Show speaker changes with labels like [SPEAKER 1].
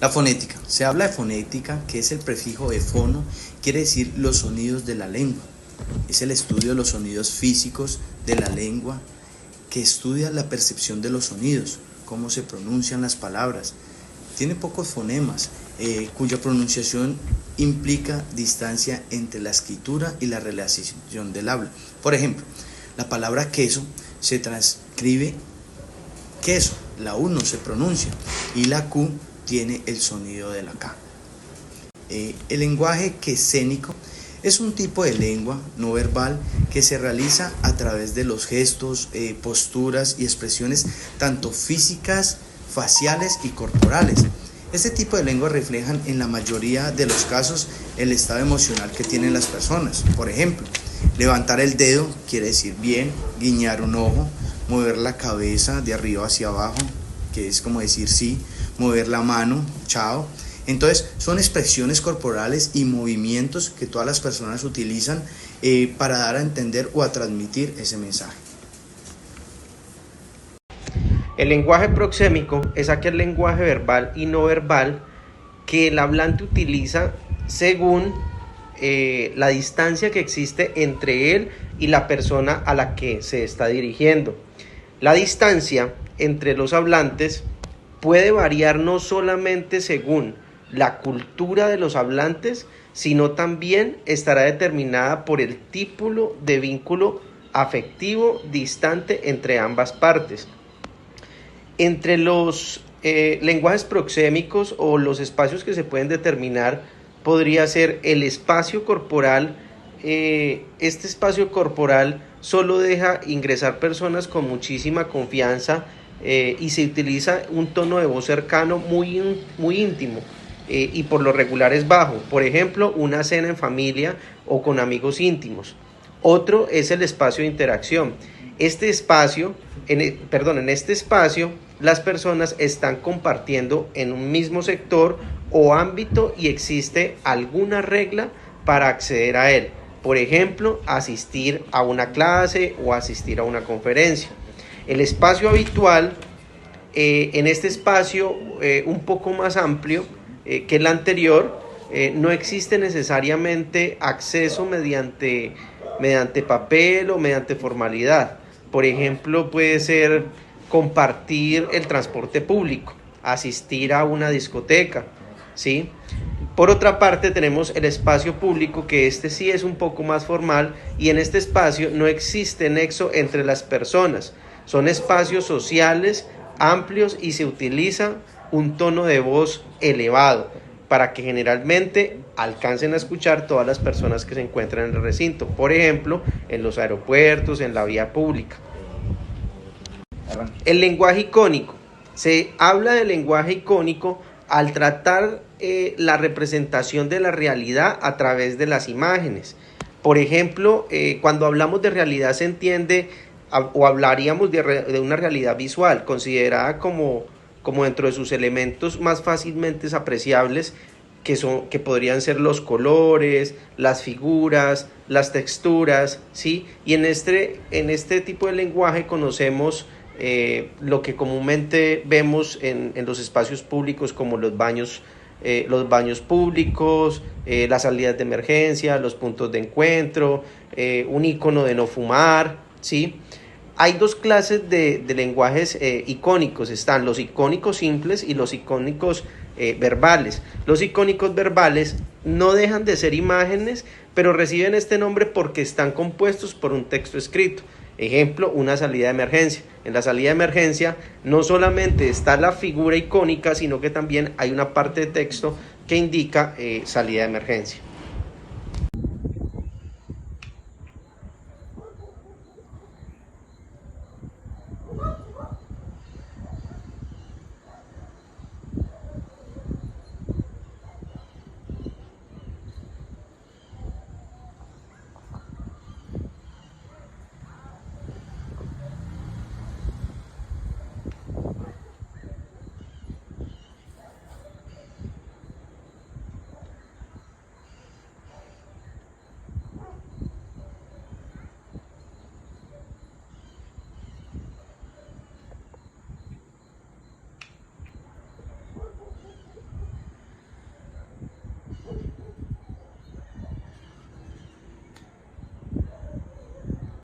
[SPEAKER 1] La fonética. Se habla de fonética, que es el prefijo de fono, quiere decir los sonidos de la lengua. Es el estudio de los sonidos físicos de la lengua, que estudia la percepción de los sonidos, cómo se pronuncian las palabras. Tiene pocos fonemas, cuya pronunciación implica distancia entre la escritura y la realización del habla. Por ejemplo, la palabra queso se transcribe queso, la U no se pronuncia y la Q tiene el sonido de la K. El lenguaje quesénico es un tipo de lengua no verbal que se realiza a través de los gestos, posturas y expresiones tanto físicas, faciales y corporales. Este tipo de lengua reflejan en la mayoría de los casos el estado emocional que tienen las personas. Por ejemplo, levantar el dedo quiere decir bien, guiñar un ojo, mover la cabeza de arriba hacia abajo, que es como decir sí, mover la mano, chao. Entonces son expresiones corporales y movimientos que todas las personas utilizan para dar a entender o a transmitir ese mensaje.
[SPEAKER 2] El lenguaje proxémico es aquel lenguaje verbal y no verbal que el hablante utiliza según la distancia que existe entre él y la persona a la que se está dirigiendo. La distancia entre los hablantes puede variar no solamente según la cultura de los hablantes, sino también estará determinada por el tipo de vínculo afectivo distante entre ambas partes. Entre los lenguajes proxémicos o los espacios que se pueden determinar podría ser el espacio corporal. Este espacio corporal solo deja ingresar personas con muchísima confianza y se utiliza un tono de voz cercano muy íntimo y por lo regular es bajo. Por ejemplo, una cena en familia o con amigos íntimos. Otro es el espacio de interacción. En este espacio, las personas están compartiendo en un mismo sector o ámbito y existe alguna regla para acceder a él. Por ejemplo, asistir a una clase o asistir a una conferencia. El espacio habitual, en este espacio un poco más amplio que el anterior, no existe necesariamente acceso mediante papel o mediante formalidad. Por ejemplo, puede ser compartir el transporte público, asistir a una discoteca, ¿sí? Por otra parte, tenemos el espacio público, que este sí es un poco más formal, y en este espacio no existe nexo entre las personas. Son espacios sociales amplios y se utiliza un tono de voz elevado para que generalmente alcancen a escuchar todas las personas que se encuentran en el recinto. Por ejemplo, en los aeropuertos, en la vía pública. El lenguaje icónico. Se habla del lenguaje icónico al tratar la representación de la realidad a través de las imágenes. Por ejemplo, cuando hablamos de realidad se entiende o hablaríamos de una realidad visual, considerada como dentro de sus elementos más fácilmente apreciables, que podrían ser los colores, las figuras, las texturas, ¿sí? Y en este tipo de lenguaje conocemos lo que comúnmente vemos en los espacios públicos, como los baños públicos, las salidas de emergencia, los puntos de encuentro, un icono de no fumar, ¿sí? Hay dos clases de lenguajes icónicos. Están los icónicos simples y los icónicos verbales. Los icónicos verbales no dejan de ser imágenes, pero reciben este nombre porque están compuestos por un texto escrito. Ejemplo, una salida de emergencia. En la salida de emergencia no solamente está la figura icónica, sino que también hay una parte de texto que indica salida de emergencia.